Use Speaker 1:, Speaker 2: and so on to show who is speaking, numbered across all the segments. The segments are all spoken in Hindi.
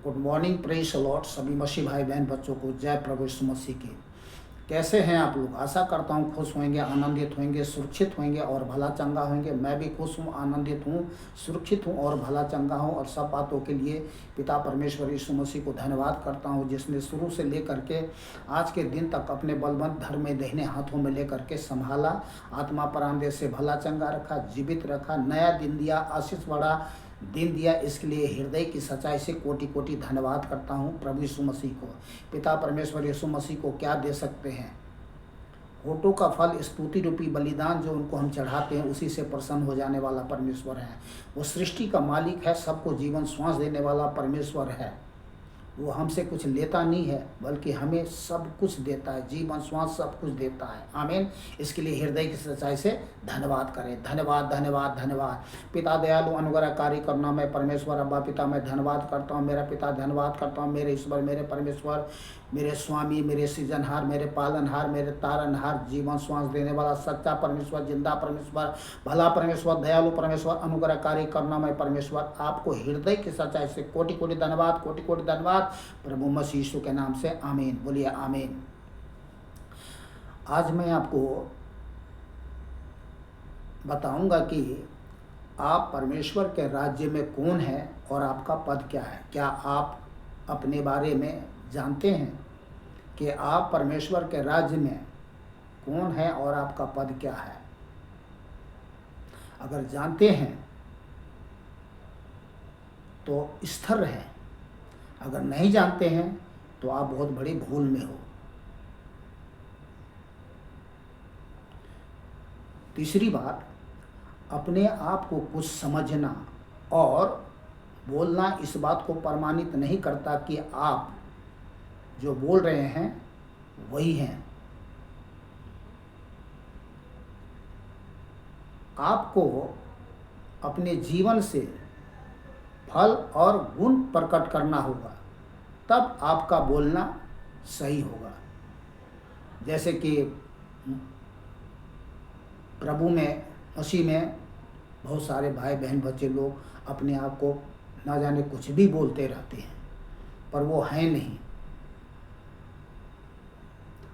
Speaker 1: Good morning, praise the Lord. सभी मसीह भाई बहन बच्चों को जय प्रभु यीशु मसीह की। कैसे हैं आप लोग? आशा करता हूँ खुश होंगे, आनंदित होंगे, सुरक्षित होंगे और भला चंगा होंगे। मैं भी खुश हूँ, आनंदित हूँ, सुरक्षित हूँ और भला चंगा हूँ। और सब बातों के लिए पिता परमेश्वर यीशु मसीह को धन्यवाद करता हूँ, जिसने शुरू से लेकर के आज के दिन तक अपने बलवंत धर्म में दाहिने हाथों में लेकर के संभाला, आत्मा प्राण देह से भला चंगा रखा, जीवित रखा, नया दिन दिया, आशीष बढ़ा दिन दिया। इसके लिए हृदय की सच्चाई से कोटि कोटि धन्यवाद करता हूँ प्रभु यीशु मसीह को। पिता परमेश्वर यीशु मसीह को क्या दे सकते हैं? होठों का फल स्तुति रूपी बलिदान जो उनको हम चढ़ाते हैं, उसी से प्रसन्न हो जाने वाला परमेश्वर है। वो सृष्टि का मालिक है, सबको जीवन श्वास देने वाला परमेश्वर है। वो हमसे कुछ लेता नहीं है, बल्कि हमें सब कुछ देता है, जीवन श्वास सब कुछ देता है। आमीन। इसके लिए हृदय की सच्चाई से धन्यवाद करें। धन्यवाद धन्यवाद धन्यवाद। पिता दयालु अनुग्रहकारी करुणा में परमेश्वर अब्बा पिता, मैं धन्यवाद करता हूँ। मेरा पिता धन्यवाद करता हूँ। मेरे ईश्वर, मेरे परमेश्वर, मेरे स्वामी, मेरे सृजनहार, मेरे पालनहार, मेरे तारनहार, जीवन श्वास देने वाला सच्चा परमेश्वर, जिंदा परमेश्वर, भला परमेश्वर, दयालु परमेश्वर, अनुग्रहकारी करुणामय परमेश्वर, आपको हृदय की सच्चाई से कोटि कोटि धन्यवाद, कोटि कोटि धन्यवाद प्रभु मसीह यीशु के नाम से। आमीन। बोलिए आमीन। आज मैं आपको बताऊंगा कि आप परमेश्वर के राज्य में कौन है और आपका पद क्या है। क्या आप अपने बारे में जानते हैं कि आप परमेश्वर के राज्य में कौन है और आपका पद क्या है? अगर जानते हैं तो स्थिर रहें, अगर नहीं जानते हैं तो आप बहुत बड़ी भूल में हो। तीसरी बात, अपने आप को कुछ समझना और बोलना इस बात को प्रमाणित नहीं करता कि आप जो बोल रहे हैं वही हैं। आपको अपने जीवन से फल और गुण प्रकट करना होगा, तब आपका बोलना सही होगा। जैसे कि प्रभु में, मसीह में बहुत सारे भाई बहन बच्चे लोग अपने आप को ना जाने कुछ भी बोलते रहते हैं, पर वो हैं नहीं।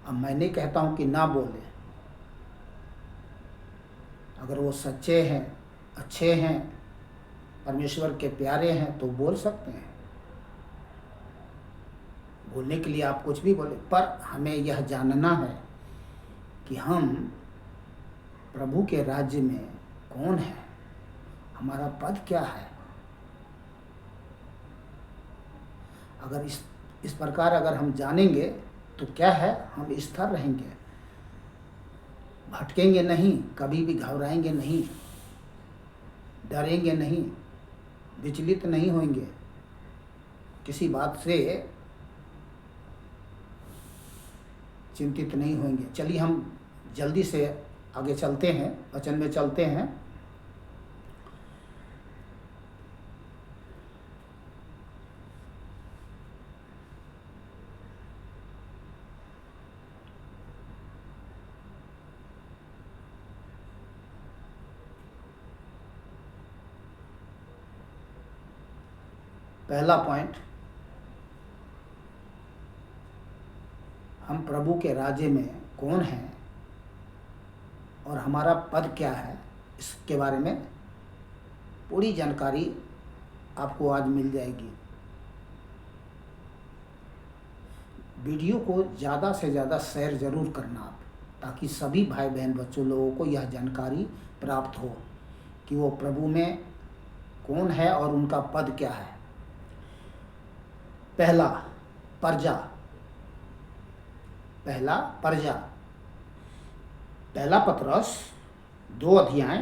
Speaker 1: अब मैं नहीं कहता हूँ कि ना बोले, अगर वो सच्चे हैं, अच्छे हैं, परमेश्वर के प्यारे हैं तो बोल सकते हैं। बोलने के लिए आप कुछ भी बोले, पर हमें यह जानना है कि हम प्रभु के राज्य में कौन है, हमारा पद क्या है। अगर इस प्रकार अगर हम जानेंगे तो क्या है, हम स्थिर रहेंगे, भटकेंगे नहीं, कभी भी घबराएंगे नहीं, डरेंगे नहीं, विचलित नहीं होंगे, किसी बात से चिंतित नहीं होंगे। चलिए हम जल्दी से आगे चलते हैं, वचन में चलते हैं। पहला पॉइंट, हम प्रभु के राज्य में कौन हैं और हमारा पद क्या है, इसके बारे में पूरी जानकारी आपको आज मिल जाएगी। वीडियो को ज़्यादा से ज़्यादा शेयर ज़रूर करना आप, ताकि सभी भाई बहन बच्चों लोगों को यह जानकारी प्राप्त हो कि वो प्रभु में कौन है और उनका पद क्या है। पहला प्रजा, पहला पतरस 2 अध्याय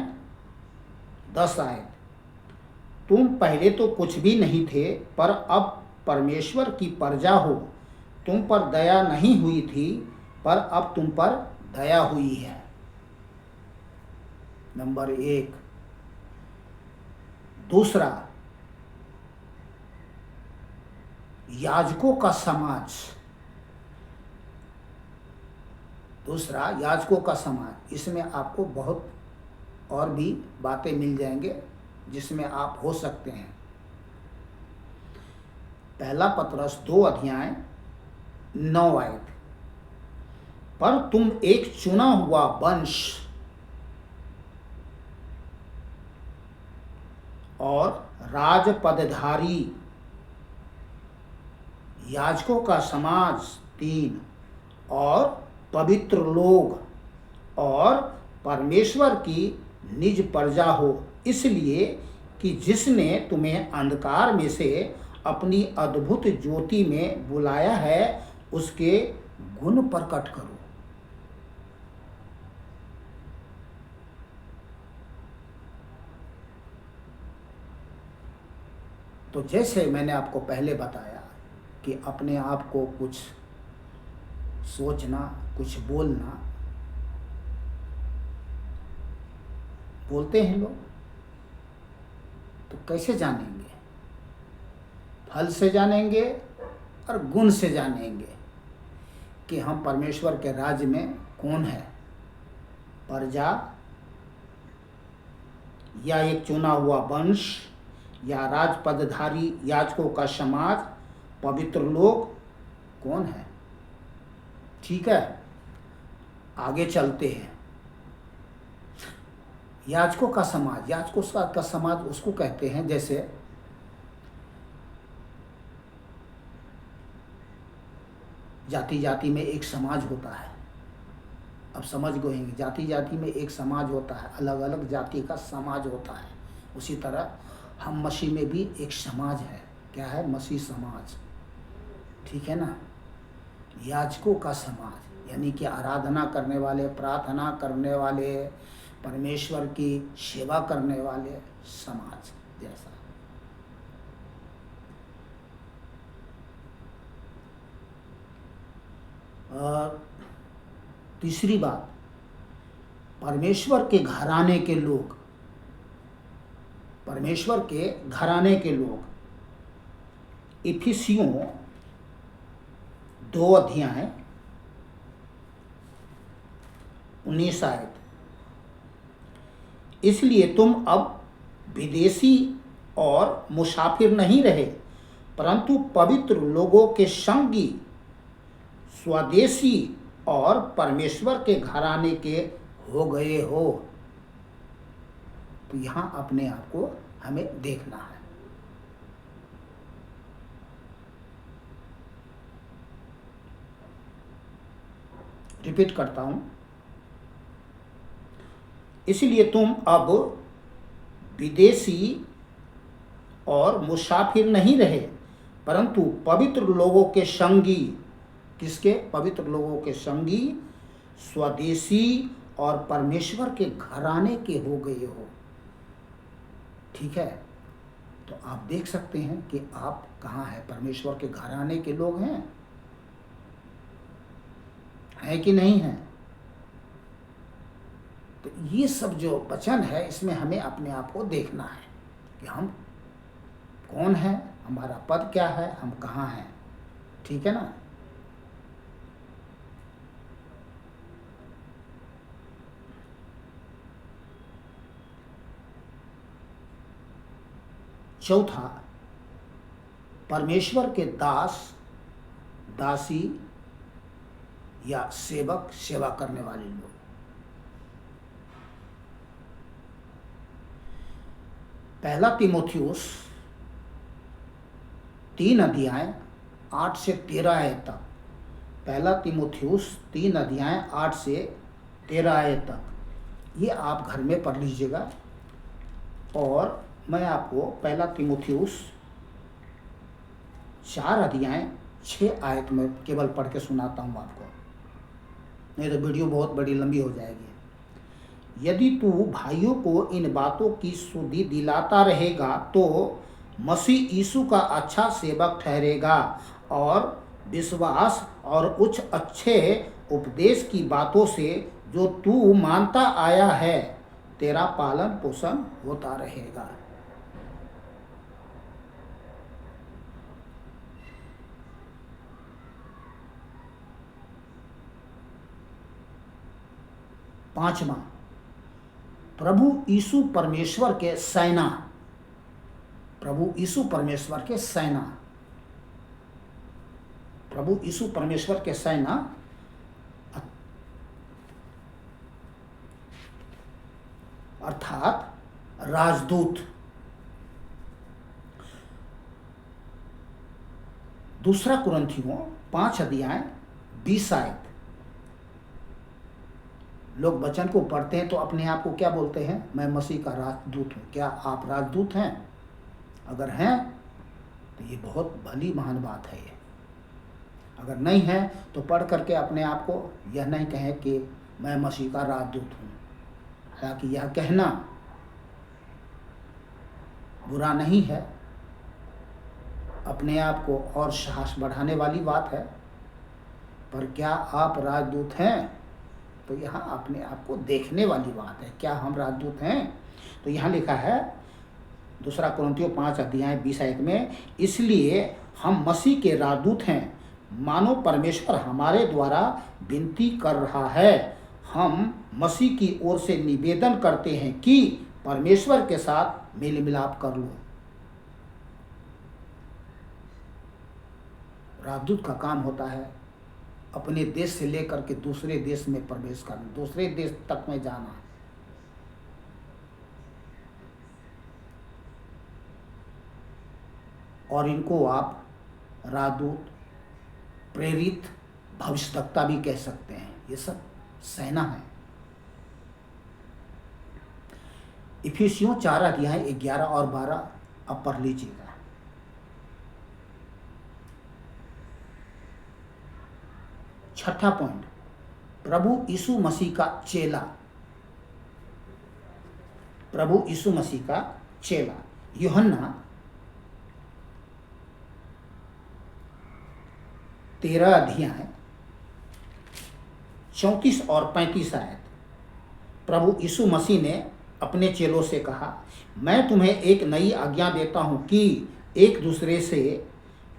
Speaker 1: 10 आयत। तुम पहले तो कुछ भी नहीं थे, पर अब परमेश्वर की प्रजा हो। तुम पर दया नहीं हुई थी, पर अब तुम पर दया हुई है। नंबर 1। दूसरा, याजकों का समाज। इसमें आपको बहुत और भी बातें मिल जाएंगे जिसमें आप हो सकते हैं। पहला पतरस 2 अध्याय 9 आयत। पर तुम एक चुना हुआ वंश और राजपदधारी याजकों का समाज 3 और पवित्र लोग और परमेश्वर की निज प्रजा हो, इसलिए कि जिसने तुम्हें अंधकार में से अपनी अद्भुत ज्योति में बुलाया है उसके गुण प्रकट करो। तो जैसे मैंने आपको पहले बताया कि अपने आप को कुछ सोचना, कुछ बोलना, बोलते हैं लोग, तो कैसे जानेंगे? फल से जानेंगे और गुण से जानेंगे कि हम परमेश्वर के राज्य में कौन है, प्रजा या एक चुना हुआ वंश या राजपदधारी याजकों का समाज, पवित्र लोग कौन है। ठीक है, आगे चलते हैं। याजकों का समाज, याजकों का समाज उसको कहते हैं जैसे जाति जाति में एक समाज होता है। अब समझ गए, जाति जाति में एक समाज होता है, अलग अलग जाति का समाज होता है। उसी तरह हम मसीह में भी एक समाज है। क्या है? मसीह समाज। ठीक है ना। याजकों का समाज यानी कि आराधना करने वाले, प्रार्थना करने वाले, परमेश्वर की सेवा करने वाले समाज जैसा। और तीसरी बात, परमेश्वर के घराने के लोग, परमेश्वर के घराने के लोग। इफिसियों 2 अध्याय 19 आयत। इसलिए तुम अब विदेशी और मुसाफिर नहीं रहे, परंतु पवित्र लोगों के संगी, स्वदेशी और परमेश्वर के घराने के हो गए हो। तो यहां अपने आप को हमें देखना है। रिपीट करता हूं, इसलिए तुम अब विदेशी और मुसाफिर नहीं रहे, परंतु पवित्र लोगों के संगी। किसके? पवित्र लोगों के संगी, स्वदेशी और परमेश्वर के घराने के हो गए हो। ठीक है, तो आप देख सकते हैं कि आप कहाँ हैं, परमेश्वर के घराने के लोग हैं कि नहीं हैं। तो ये सब जो वचन है इसमें हमें अपने आप को देखना है कि हम कौन हैं, हमारा पद क्या है, हम कहाँ हैं। ठीक है ना। चौथा, परमेश्वर के दास, दासी या सेवक, सेवा करने वाले लोग। पहला तीमुथियुस 3 अध्याय 8 से 13 आयत तक। पहला तीमुथियुस 3 अध्याय 8 से 13 आयत तक। ये आप घर में पढ़ लीजिएगा। और मैं आपको पहला तीमुथियुस 4 अध्याय 6 आयत में केवल पढ़ के सुनाता हूँ आपको, नहीं तो वीडियो बहुत बड़ी लंबी हो जाएगी। यदि तू भाइयों को इन बातों की सुधि दिलाता रहेगा तो मसीह यीशु का अच्छा सेवक ठहरेगा और विश्वास और उच्च अच्छे उपदेश की बातों से जो तू मानता आया है तेरा पालन पोषण होता रहेगा। पांचवा, प्रभु यीशु परमेश्वर के सेना, प्रभु यीशु परमेश्वर के सेना। प्रभु यीशु परमेश्वर के सेना अर्थात राजदूत। दूसरा कुरिन्थियों 5:20 आयत। लोग वचन को पढ़ते हैं तो अपने आप को क्या बोलते हैं? मैं मसीह का राजदूत हूं। क्या आप राजदूत हैं? अगर हैं तो ये बहुत भली महान बात है। ये अगर नहीं है तो पढ़ करके अपने आप को यह नहीं कहें कि मैं मसीह का राजदूत हूं। हालांकि यह कहना बुरा नहीं है, अपने आप को और साहस बढ़ाने वाली बात है। पर क्या आप राजदूत हैं? तो यहाँ अपने आप को देखने वाली बात है। क्या हम राजदूत हैं? तो यहाँ लिखा है दूसरा कुरिन्थियों 5:20 में, इसलिए हम मसीह के राजदूत हैं, मानो परमेश्वर हमारे द्वारा विनती कर रहा है। हम मसीह की ओर से निवेदन करते हैं कि परमेश्वर के साथ मेल मिलाप कर लो। राजदूत का काम होता है अपने देश से लेकर के दूसरे देश में प्रवेश करना, दूसरे देश तक में जाना। और इनको आप राजदूत, प्रेरित, भविष्यद्वक्ता भी कह सकते हैं। ये सब सेना है। इफिसियों 4:11 और 12 अब पढ़ लीजिएगा। छठा पॉइंट, प्रभु यीशु मसीह का चेला। प्रभु यीशु मसीह का चेला यूहन्ना 13 34 और 35 आयत। प्रभु यीशु मसीह ने अपने चेलों से कहा, मैं तुम्हें एक नई आज्ञा देता हूं कि एक दूसरे से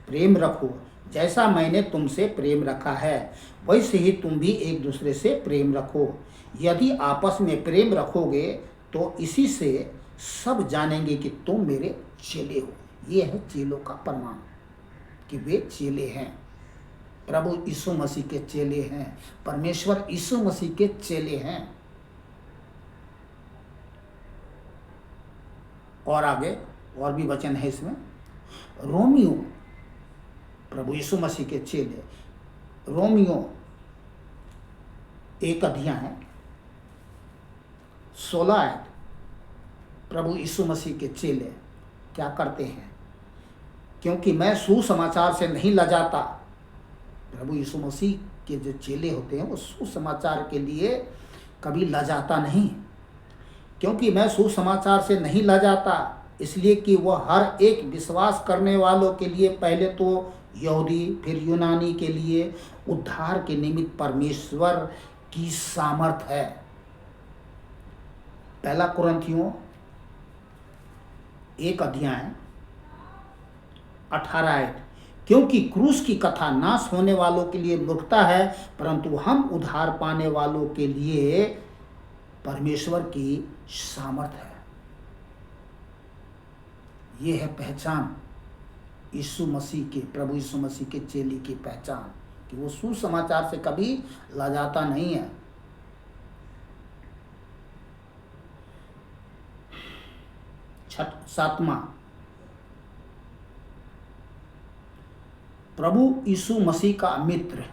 Speaker 1: प्रेम रखो। जैसा मैंने तुमसे प्रेम रखा है वैसे ही तुम भी एक दूसरे से प्रेम रखो। यदि आपस में प्रेम रखोगे तो इसी से सब जानेंगे कि तुम मेरे चेले हो। ये है चेलों का प्रमाण कि वे चेले हैं, प्रभु यीशु मसीह के चेले हैं, परमेश्वर यीशु मसीह के चेले हैं। और आगे और भी वचन है इसमें। रोमियो, प्रभु यीशु मसीह के चेले, रोमियो 1:16 आयत। प्रभु यीशु मसीह के चेले क्या करते हैं? क्योंकि मैं सुसमाचार से नहीं लजाता। प्रभु यीशु मसीह के जो चेले होते हैं वो सुसमाचार के लिए कभी लजाता नहीं। क्योंकि मैं सुसमाचार से नहीं लजाता, इसलिए कि वह हर एक विश्वास करने वालों के लिए, पहले तो यहूदी फिर यूनानी के लिए उद्धार के निमित्त परमेश्वर की सामर्थ है। पहला कुरिन्थियों 1:18 आयत। क्योंकि क्रूस की कथा नाश होने वालों के लिए मूर्खता है, परंतु हम उद्धार पाने वालों के लिए परमेश्वर की सामर्थ है। ये है पहचान यीशु मसीह के, प्रभु यीशु मसीह के चेले की पहचान, कि वो सुसमाचार से कभी लजाता नहीं है। सातवां, प्रभु यीशु मसीह का मित्र।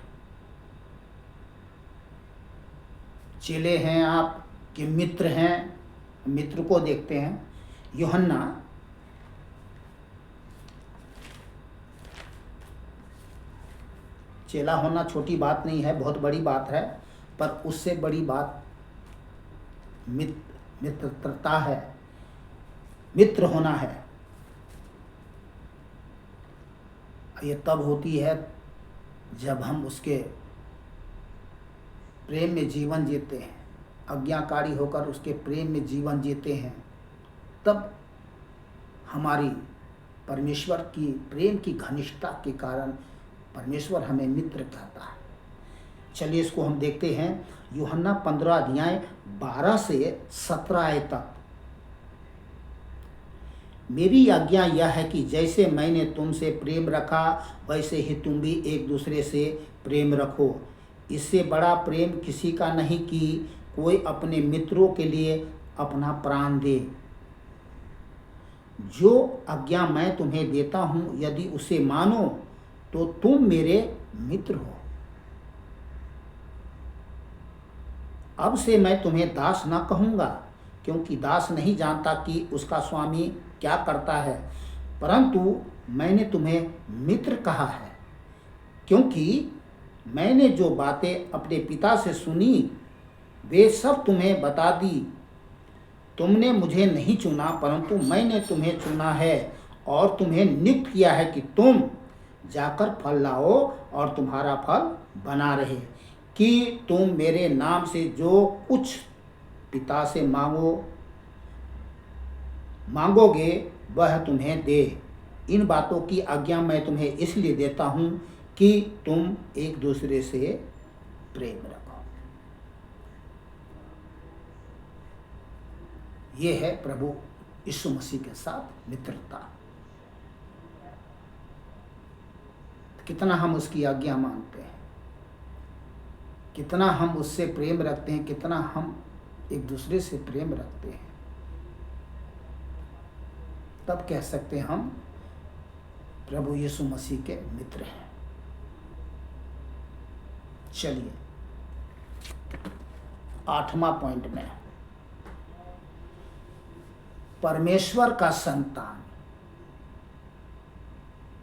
Speaker 1: चेले हैं आप कि मित्र हैं? मित्र को देखते हैं। यूहन्ना 1:16 चेला होना छोटी बात नहीं है, बहुत बड़ी बात है। पर उससे बड़ी बात मित्रता है, मित्र होना है। ये तब होती है जब हम उसके प्रेम में जीवन जीते हैं, आज्ञाकारी होकर उसके प्रेम में जीवन जीते हैं। तब हमारी परमेश्वर की प्रेम की घनिष्ठता के कारण परमेश्वर हमें मित्र कहता है। चलिए इसको हम देखते हैं। यूहन्ना 15:12 से 17 तक। मेरी आज्ञा यह है कि जैसे मैंने तुमसे प्रेम रखा वैसे ही तुम भी एक दूसरे से प्रेम रखो। इससे बड़ा प्रेम किसी का नहीं कि कोई अपने मित्रों के लिए अपना प्राण दे। जो आज्ञा मैं तुम्हें देता हूँ यदि उसे मानो तो तुम मेरे मित्र हो। अब से मैं तुम्हें दास न कहूँगा, क्योंकि दास नहीं जानता कि उसका स्वामी क्या करता है, परंतु मैंने तुम्हें मित्र कहा है, क्योंकि मैंने जो बातें अपने पिता से सुनी वे सब तुम्हें बता दी। तुमने मुझे नहीं चुना, परंतु मैंने तुम्हें चुना है और तुम्हें नियुक्त किया है कि तुम जाकर फल लाओ और तुम्हारा फल बना रहे, कि तुम मेरे नाम से जो कुछ पिता से मांगोगे वह तुम्हें दे। इन बातों की आज्ञा मैं तुम्हें इसलिए देता हूँ कि तुम एक दूसरे से प्रेम रखो। ये है प्रभु यीशु मसीह के साथ मित्रता। कितना हम उसकी आज्ञा मानते हैं, कितना हम उससे प्रेम रखते हैं, कितना हम एक दूसरे से प्रेम रखते हैं, तब कह सकते हैं हम प्रभु यीशु मसीह के मित्र हैं। चलिए 8वां पॉइंट में, परमेश्वर का संतान।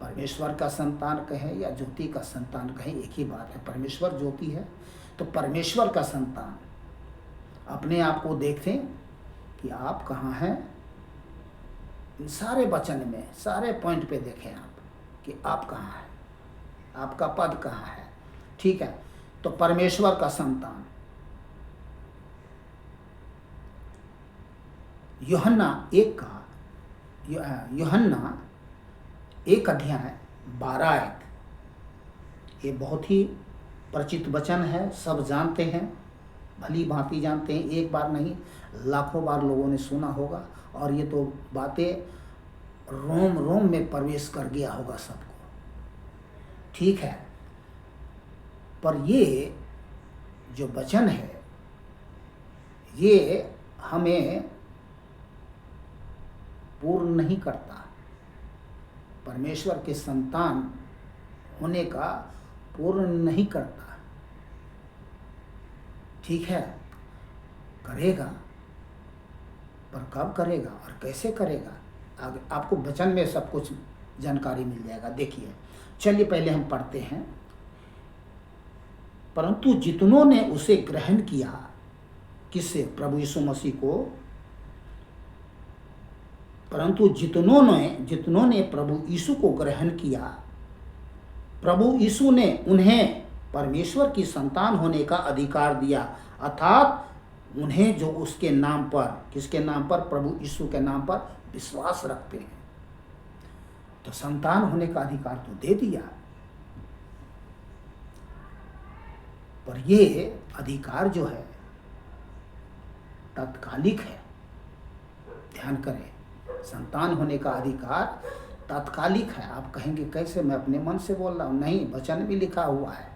Speaker 1: परमेश्वर का संतान कहें या ज्योति का संतान कहें, एक ही बात है। परमेश्वर ज्योति है तो परमेश्वर का संतान। अपने आप को देखें कि आप कहाँ हैं। इन सारे वचन में, सारे पॉइंट पे देखें आप कि आप कहाँ हैं, आपका पद कहाँ है। ठीक है, तो परमेश्वर का संतान। यूहन्ना 1 अध्याय 12 आयत, ये बहुत ही परिचित वचन है, सब जानते हैं, भली भांति जानते हैं। एक बार नहीं, लाखों बार लोगों ने सुना होगा, और ये तो बातें रोम रोम में प्रवेश कर गया होगा सबको। ठीक है, पर ये जो वचन है ये हमें पूर्ण नहीं करता। परमेश्वर के संतान होने का पूर्ण नहीं करता। ठीक है, करेगा, पर कब करेगा और कैसे करेगा, आगे आपको वचन में सब कुछ जानकारी मिल जाएगा। देखिए, चलिए पहले हम पढ़ते हैं। परंतु जितनों ने उसे ग्रहण किया, किससे? प्रभु यीशु मसीह को। परंतु जितनों ने प्रभु यीशु को ग्रहण किया, प्रभु यीशु ने उन्हें परमेश्वर की संतान होने का अधिकार दिया, अर्थात उन्हें जो उसके नाम पर, किसके नाम पर? प्रभु यीशु के नाम पर विश्वास रखते हैं। तो संतान होने का अधिकार तो दे दिया, पर ये अधिकार जो है तात्कालिक है। ध्यान करें, संतान होने का अधिकार तात्कालिक है। आप कहेंगे कैसे, मैं अपने मन से बोल रहा हूं? नहीं, वचन भी लिखा हुआ है।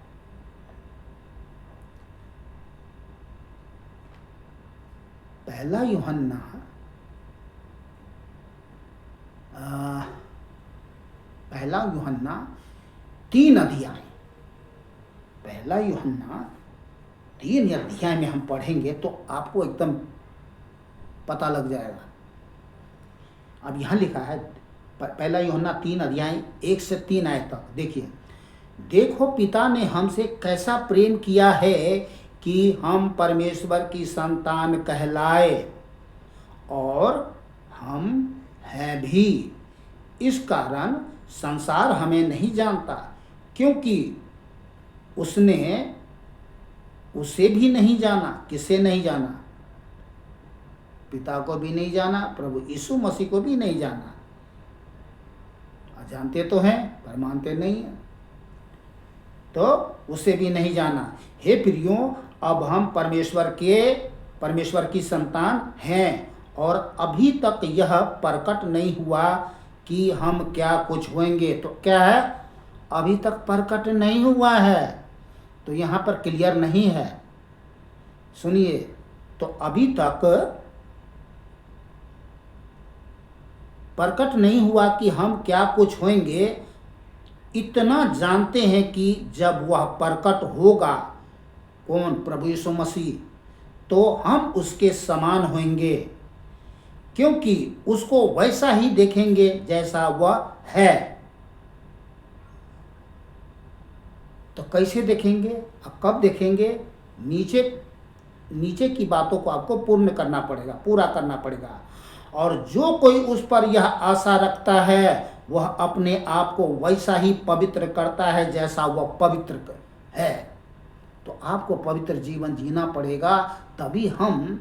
Speaker 1: पहला यूहन्ना 3 अध्याय, पहला यूहन्ना 3 अध्याय में हम पढ़ेंगे तो आपको एकदम पता लग जाएगा। अब यहाँ लिखा है, पहला यूहन्ना 3 अध्याय 1 से 3 आयत तक। देखिए, देखो पिता ने हमसे कैसा प्रेम किया है कि हम परमेश्वर की संतान कहलाए, और हम हैं भी। इस कारण संसार हमें नहीं जानता, क्योंकि उसने उसे भी नहीं जाना। किसे नहीं जाना? पिता को भी नहीं जाना, प्रभु यीशु मसीह को भी नहीं जाना। जानते तो हैं पर मानते नहीं हैं, तो उसे भी नहीं जाना। हे प्रियो, अब हम परमेश्वर की संतान हैं, और अभी तक यह प्रकट नहीं हुआ कि हम क्या कुछ होंगे। तो क्या है, अभी तक प्रकट नहीं हुआ है, तो यहाँ पर क्लियर नहीं है। सुनिए, तो अभी तक प्रकट नहीं हुआ कि हम क्या कुछ होंगे, इतना जानते हैं कि जब वह प्रकट होगा, कौन, प्रभु यीशु मसीह, तो हम उसके समान होंगे, क्योंकि उसको वैसा ही देखेंगे जैसा वह है। तो कैसे देखेंगे, अब कब देखेंगे, नीचे की बातों को आपको पूर्ण करना पड़ेगा, पूरा करना पड़ेगा। और जो कोई उस पर यह आशा रखता है वह अपने आप को वैसा ही पवित्र करता है जैसा वह पवित्र है। तो आपको पवित्र जीवन जीना पड़ेगा, तभी हम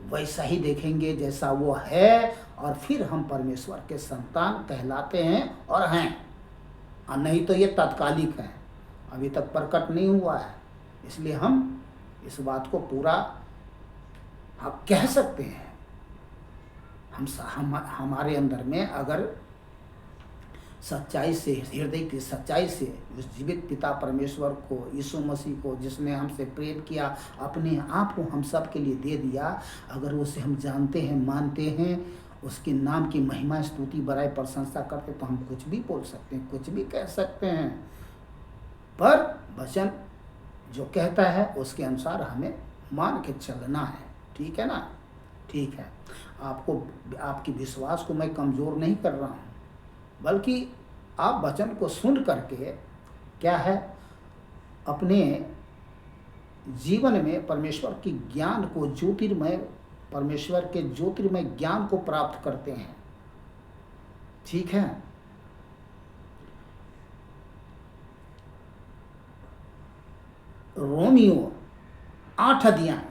Speaker 1: वैसा ही देखेंगे जैसा वो है, और फिर हम परमेश्वर के संतान कहलाते हैं और हैं। और नहीं तो ये तात्कालिक है, अभी तक प्रकट नहीं हुआ है। इसलिए हम इस बात को पूरा आप कह सकते हैं। हमारे अंदर में अगर सच्चाई से, हृदय की सच्चाई से उस जीवित पिता परमेश्वर को, यीशु मसीह को, जिसने हमसे प्रेम किया, अपने आप को हम सब के लिए दे दिया, अगर उसे हम जानते हैं, मानते हैं, उसके नाम की महिमा, स्तुति, बड़ाई, प्रशंसा करते, तो हम कुछ भी बोल सकते हैं, कुछ भी कह सकते हैं। पर वचन जो कहता है उसके अनुसार हमें मान के चलना है। ठीक है ना, ठीक है। आपकी विश्वास को मैं कमज़ोर नहीं कर रहा हूँ, बल्कि आप वचन को सुन करके क्या है, अपने जीवन में परमेश्वर की ज्ञान को, परमेश्वर के ज्योतिर्मय ज्ञान को प्राप्त करते हैं। ठीक है। रोमियो 8 अध्याय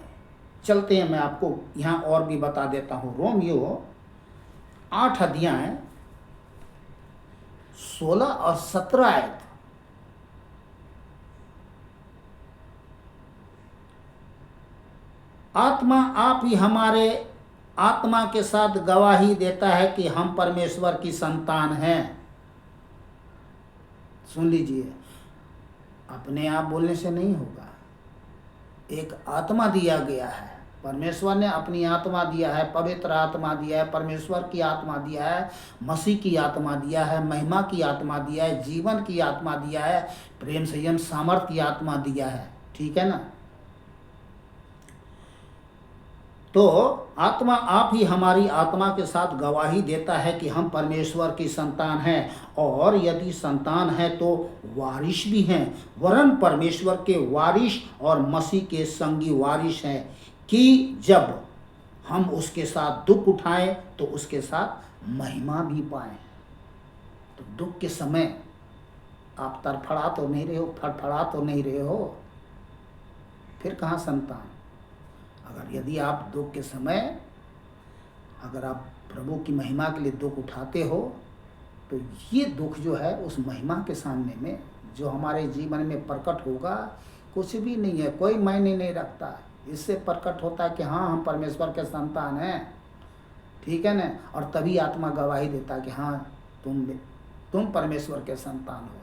Speaker 1: चलते हैं, मैं आपको यहाँ और भी बता देता हूँ। रोमियो 8 अध्याय 16 और 17 आयत। आत्मा आप ही हमारे आत्मा के साथ गवाही देता है कि हम परमेश्वर की संतान हैं। सुन लीजिए, अपने आप बोलने से नहीं होगा, एक आत्मा दिया गया है। परमेश्वर ने अपनी आत्मा दिया है, पवित्र आत्मा दिया है, परमेश्वर की आत्मा दिया है, मसीह की आत्मा दिया है, महिमा की आत्मा दिया है, जीवन की आत्मा दिया है, प्रेम, संयम, सामर्थ्य की आत्मा दिया है। ठीक है ना। तो आत्मा आप ही हमारी आत्मा के साथ गवाही देता है कि हम परमेश्वर की संतान हैं, और यदि संतान है तो वारिस भी हैं, वरन परमेश्वर के वारिस और मसीह के संगी वारिस हैं, कि जब हम उसके साथ दुख उठाएं तो उसके साथ महिमा भी पाएं। तो दुख के समय आप तड़फड़ा तो नहीं रहे हो, फड़फड़ा तो नहीं रहे हो, फिर कहाँ संतान। अगर यदि आप दुख के समय, अगर आप प्रभु की महिमा के लिए दुख उठाते हो, तो ये दुख जो है उस महिमा के सामने में जो हमारे जीवन में प्रकट होगा, कुछ भी नहीं है, कोई मायने नहीं रखता। इससे प्रकट होता है कि हाँ, हम परमेश्वर के संतान हैं। ठीक है ना। और तभी आत्मा गवाही देता है कि हाँ, तुम परमेश्वर के संतान हो।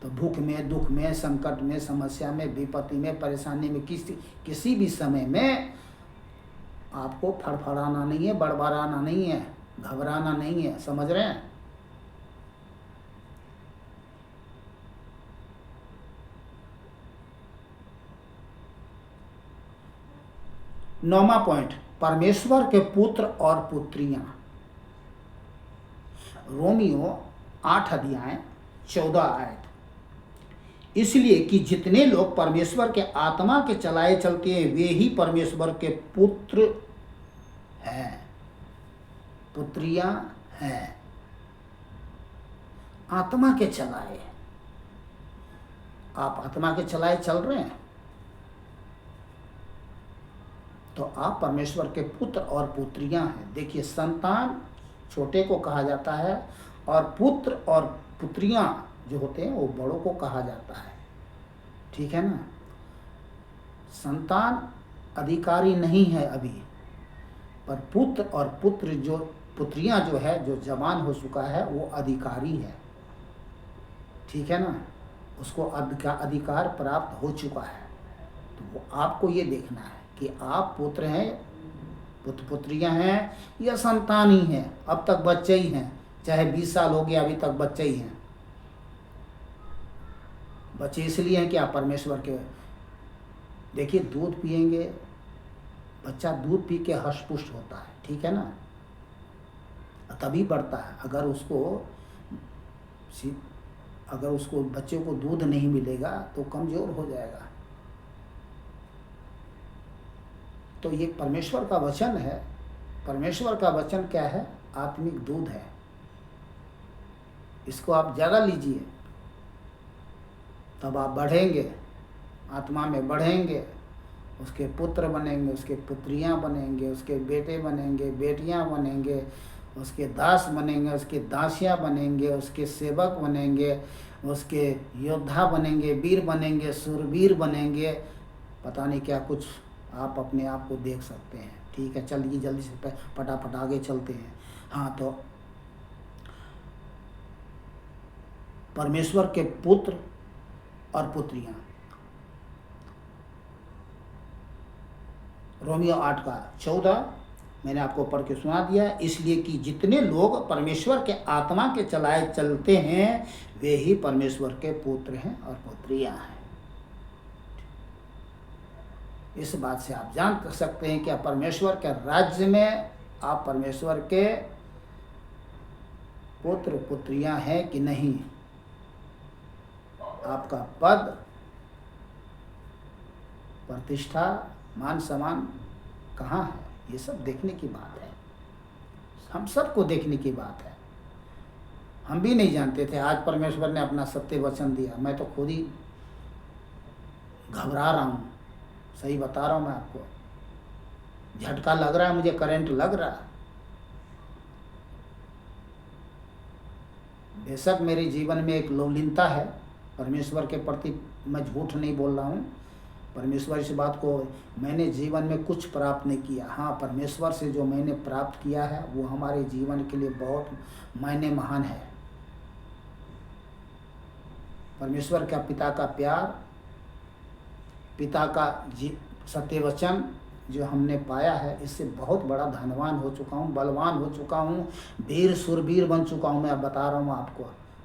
Speaker 1: तो भूख में, दुख में, संकट में, समस्या में, विपत्ति में, परेशानी में, किसी भी समय में आपको फड़फड़ाना नहीं है, बड़बड़ाना नहीं है, घबराना नहीं है। समझ रहे हैं। नौवां पॉइंट, परमेश्वर के पुत्र और पुत्रियां। रोमियो 8 अध्याय 14 आयत। इसलिए कि जितने लोग परमेश्वर के आत्मा के चलाए चलते हैं, वे ही परमेश्वर के पुत्र हैं, पुत्रियां हैं। आत्मा के चलाए, आप आत्मा के चलाए चल रहे हैं, तो आप परमेश्वर के पुत्र और पुत्रियां हैं। देखिए, संतान छोटे को कहा जाता है, और पुत्र और पुत्रियां जो होते हैं वो बड़ों को कहा जाता है। ठीक है ना। संतान अधिकारी नहीं है अभी, पर पुत्र और पुत्रियां जो है, जो जवान हो चुका है वो अधिकारी है, ठीक है ना, उसको अधिकार प्राप्त हो चुका है। तो वो आपको ये देखना है कि आप पुत्र हैं, पुत्र पुत्रियां हैं या संतान ही हैं, अब तक बच्चे ही हैं, चाहे 20 साल हो गया अभी तक बच्चे ही हैं। बच्चे इसलिए हैं कि आप परमेश्वर के, देखिए दूध पिएंगे, बच्चा दूध पी के हष्ट-पुष्ट होता है, ठीक है ना, तभी बढ़ता है। अगर उसको बच्चे को दूध नहीं मिलेगा तो कमजोर हो जाएगा। तो ये परमेश्वर का वचन है। परमेश्वर का वचन क्या है? आत्मिक दूध है। इसको आप ज़्यादा लीजिए, तब आप बढ़ेंगे, आत्मा में बढ़ेंगे, उसके पुत्र बनेंगे, उसके पुत्रियां बनेंगे, उसके बेटे बनेंगे, बेटियां बनेंगे, उसके दास बनेंगे, उसके दासियां बनेंगे, उसके सेवक बनेंगे, उसके योद्धा बनेंगे, वीर बनेंगे, शूरवीर बनेंगे, पता नहीं क्या कुछ आप अपने आप को देख सकते हैं। ठीक है, चलिए जल्दी से फटाफट आगे चलते हैं। हाँ, तो परमेश्वर के पुत्र और पुत्रियां, रोमियो 8:14 मैंने आपको पढ़ के सुना दिया। इसलिए कि जितने लोग परमेश्वर के आत्मा के चलाए चलते हैं वे ही परमेश्वर के पुत्र हैं और पुत्रियां हैं। इस बात से आप जान सकते हैं कि परमेश्वर के राज्य में आप परमेश्वर के पुत्र पुत्रियां हैं कि नहीं। आपका पद, प्रतिष्ठा, मान सम्मान कहाँ है, ये सब देखने की बात है। हम सबको देखने की बात है। हम भी नहीं जानते थे, आज परमेश्वर ने अपना सत्य वचन दिया। मैं तो खुद ही घबरा रहा हूँ, सही बता रहा हूँ मैं आपको। झटका लग रहा है मुझे, करंट लग रहा है। बेशक मेरे जीवन में एक लौलीनता है परमेश्वर के प्रति, मैं झूठ नहीं बोल रहा हूँ। परमेश्वर इस बात को, मैंने जीवन में कुछ प्राप्त नहीं किया। हाँ, परमेश्वर से जो मैंने प्राप्त किया है वो हमारे जीवन के लिए बहुत मायने महान है। परमेश्वर का पिता का प्यार, पिता का सत्य वचन जो हमने पाया है, इससे बहुत बड़ा धनवान हो चुका हूँ, बलवान हो चुका हूँ, वीर सुरवीर बन चुका हूँ। मैं अब बता रहा हूँ आपको,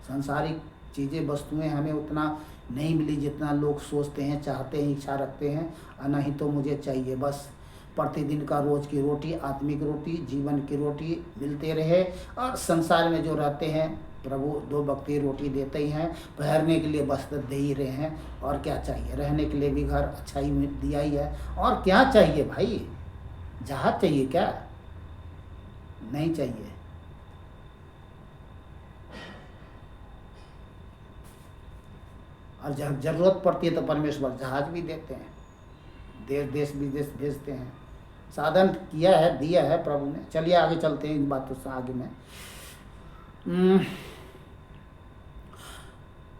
Speaker 1: सांसारिक चीज़ें वस्तुएं हमें उतना नहीं मिली जितना लोग सोचते हैं, चाहते हैं, इच्छा रखते हैं। नहीं तो मुझे चाहिए बस प्रतिदिन का रोज की रोटी, आत्मिक रोटी, जीवन की रोटी मिलते रहे। और संसार में जो रहते हैं प्रभु 2 वक्त की रोटी देते ही हैं, पहनने के लिए वस्त्र दे ही रहे हैं, और क्या चाहिए। रहने के लिए भी घर अच्छा ही दिया ही है, और क्या चाहिए भाई। जहाज चाहिए क्या? नहीं चाहिए। और जब जरूरत पड़ती है तो परमेश्वर जहाज भी देते हैं, देश विदेश भेजते हैं। साधन किया है, दिया है प्रभु ने। चलिए आगे चलते हैं इन बातों से आगे में।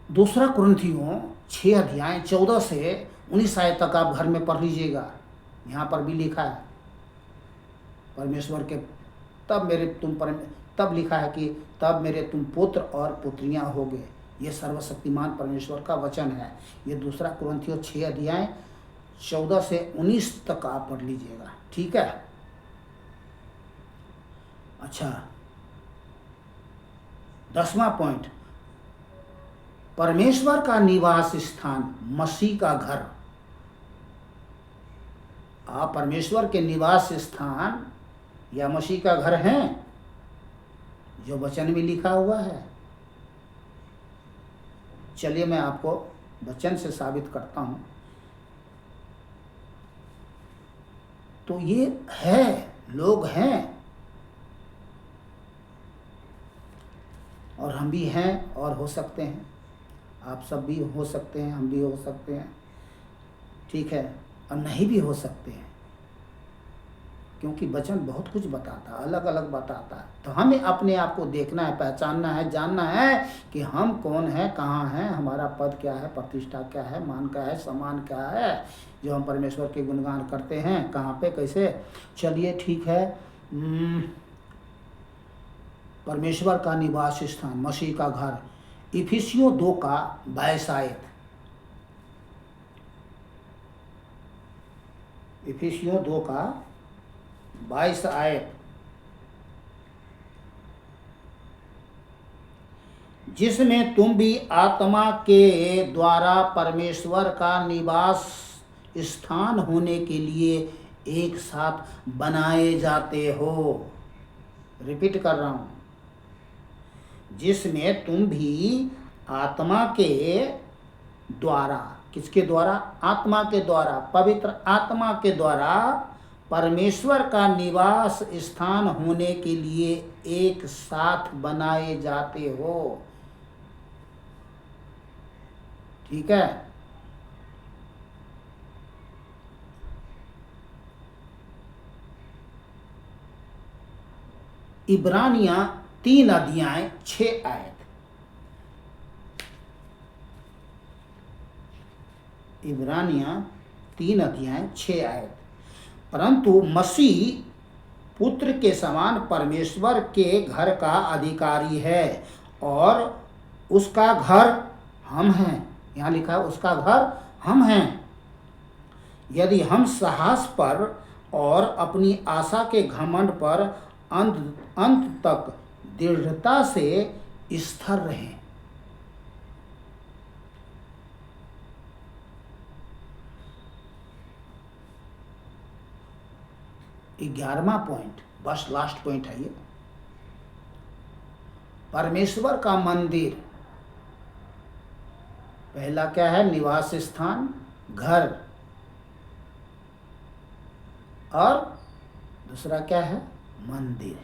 Speaker 1: 2 कुरिन्थियों 6:14 से 19 आयत तक आप घर में पढ़ लीजिएगा। यहाँ पर भी लिखा है परमेश्वर के तब लिखा है कि तब मेरे तुम पुत्र और पुत्रियां होगे। ये सर्वशक्तिमान परमेश्वर का वचन है। ये 2 कुरिन्थियों 6:14 से 19 तक आप पढ़ लीजिएगा, ठीक है। अच्छा, 10वां पॉइंट, परमेश्वर का निवास स्थान, मसीह का घर। आप परमेश्वर के निवास स्थान या मसीह का घर हैं, जो वचन में लिखा हुआ है। चलिए मैं आपको वचन से साबित करता हूं। तो ये है, लोग हैं, और हम भी हैं और हो सकते हैं। आप सब भी हो सकते हैं, हम भी हो सकते हैं, ठीक है, और नहीं भी हो सकते हैं, क्योंकि वचन बहुत कुछ बताता है, अलग अलग बताता है। तो हमें अपने आप को देखना है, पहचानना है, जानना है कि हम कौन हैं, कहाँ हैं, हमारा पद क्या है, प्रतिष्ठा क्या है, मान क्या है, सम्मान क्या है, जो हम परमेश्वर के गुणगान करते हैं, कहाँ पे, कैसे। चलिए ठीक है, हम्म, परमेश्वर का निवास स्थान, मसीह का घर। इफिसियों 2 का 22 आयत। इफिसियों 2 का 22 आयत। जिसमें तुम भी आत्मा के द्वारा परमेश्वर का निवास स्थान होने के लिए एक साथ बनाए जाते हो। रिपीट कर रहा हूँ, जिसमें तुम भी आत्मा के द्वारा, किसके द्वारा? आत्मा के द्वारा, पवित्र आत्मा के द्वारा परमेश्वर का निवास स्थान होने के लिए एक साथ बनाए जाते हो। ठीक है। इब्रानियां 3 अध्याय 6 आयत। इब्रानियां 3 अध्याय 6 आयत। परंतु मसीह पुत्र के समान परमेश्वर के घर का अधिकारी है और उसका घर हम हैं। यहाँ लिखा है उसका घर हम हैं, यदि हम साहस पर और अपनी आशा के घमंड पर अंत तक दृढ़ता से स्थिर रहें। 11वां पॉइंट, बस लास्ट पॉइंट है ये। परमेश्वर का मंदिर, पहला क्या है? निवास स्थान, घर। और दूसरा क्या है? मंदिर।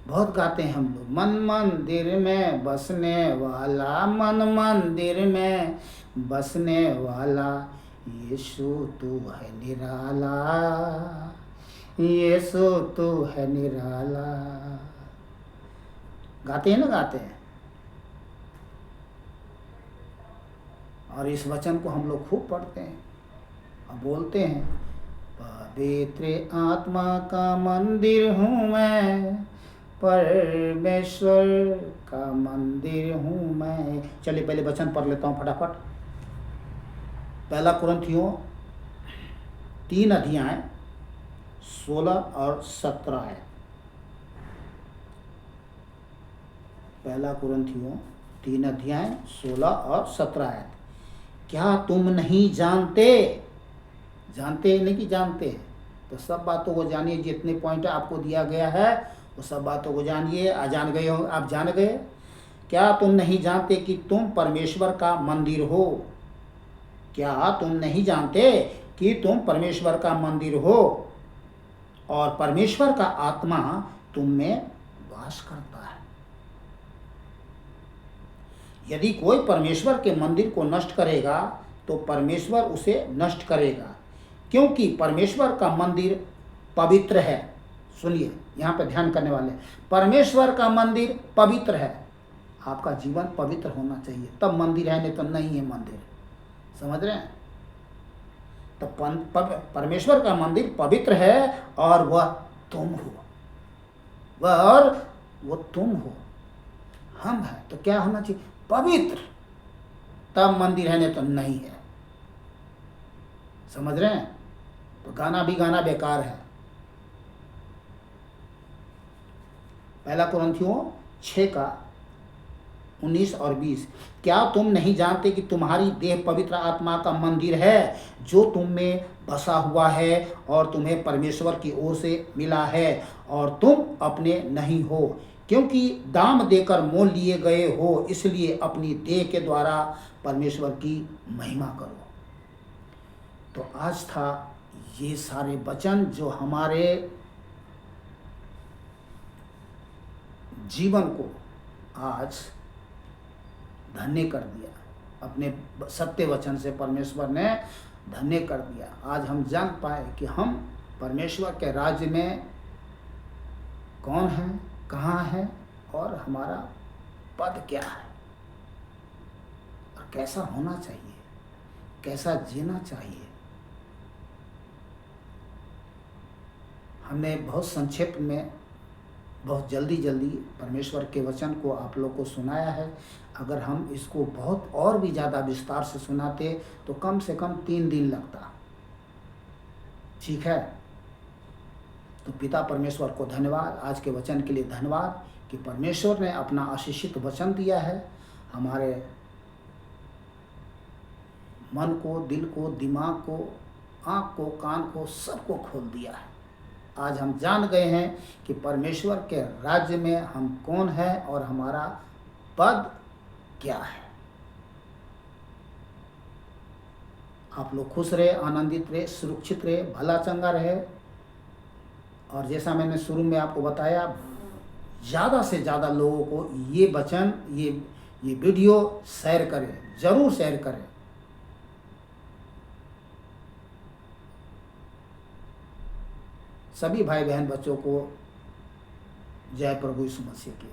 Speaker 1: बहुत गाते हैं हम लोग, मन मंदिर में बसने वाला, मन मंदिर में बसने वाला, यीशु तू है निराला, यीशु तू है निराला। गाते हैं ना, गाते हैं। और इस वचन को हम लोग खूब पढ़ते हैं और बोलते हैं, पवित्र आत्मा का मंदिर हूँ मैं, परमेश्वर का मंदिर हूँ मैं। चलिए पहले वचन पढ़ लेता हूँ फटाफट। पहला कुरिन्थियों 3 अध्याय 16 और 17 है। पहला कुरिन्थियों 3 अध्याय 16 और 17 है। क्या तुम नहीं जानते? जानते नहीं कि जानते हैं? तो सब बातों को जानिए, जितने पॉइंट आपको दिया गया है वो सब बातों को जानिए। जान गए हो, आप जान गए। क्या तुम नहीं जानते कि तुम परमेश्वर का मंदिर हो? क्या तुम नहीं जानते कि तुम परमेश्वर का मंदिर हो और परमेश्वर का आत्मा तुम में वास करता है? यदि कोई परमेश्वर के मंदिर को नष्ट करेगा तो परमेश्वर उसे नष्ट करेगा, क्योंकि परमेश्वर का मंदिर पवित्र है। सुनिए, यहाँ पे ध्यान करने वाले, परमेश्वर का मंदिर पवित्र है। आपका जीवन पवित्र होना चाहिए, तब मंदिर है, नहीं तो नहीं है मंदिर। समझ रहे हैं? तो परमेश्वर का मंदिर पवित्र है और वह तुम हो, वो तुम हो, हम है। तो क्या होना चाहिए? पवित्र, तब मंदिर है, नहीं तो नहीं है। समझ रहे हैं? तो गाना भी गाना बेकार है। पहला कुरिन्थियों 6 का 19 और 20। क्या तुम नहीं जानते कि तुम्हारी देह पवित्र आत्मा का मंदिर है जो तुम में बसा हुआ है और तुम्हें परमेश्वर की ओर से मिला है और तुम अपने नहीं हो, क्योंकि दाम देकर मोल लिए गए हो, इसलिए अपनी देह के द्वारा परमेश्वर की महिमा करो। तो आज था ये सारे वचन जो हमारे जीवन को आज धन्य कर दिया। अपने सत्य वचन से परमेश्वर ने धन्य कर दिया। आज हम जान पाए कि हम परमेश्वर के राज्य में कौन है, कहाँ है और हमारा पद क्या है और कैसा होना चाहिए, कैसा जीना चाहिए। हमने बहुत संक्षेप में, बहुत जल्दी परमेश्वर के वचन को आप लोग को सुनाया है। अगर हम इसको बहुत और भी ज़्यादा विस्तार से सुनाते तो कम से कम 3 दिन लगता। ठीक है, तो पिता परमेश्वर को धन्यवाद, आज के वचन के लिए धन्यवाद कि परमेश्वर ने अपना आशीषित वचन दिया है, हमारे मन को, दिल को, दिमाग को, आँख को, कान को, सबको खोल दिया है। आज हम जान गए हैं कि परमेश्वर के राज्य में हम कौन हैं और हमारा पद क्या है। आप लोग खुश रहे, आनंदित रहे, सुरक्षित रहे, भला चंगा रहे। और जैसा मैंने शुरू में आपको बताया, ज़्यादा से ज़्यादा लोगों को ये वचन, ये वीडियो शेयर करें, ज़रूर शेयर करें। सभी भाई बहन बच्चों को जय प्रभु यीशु मसीह की।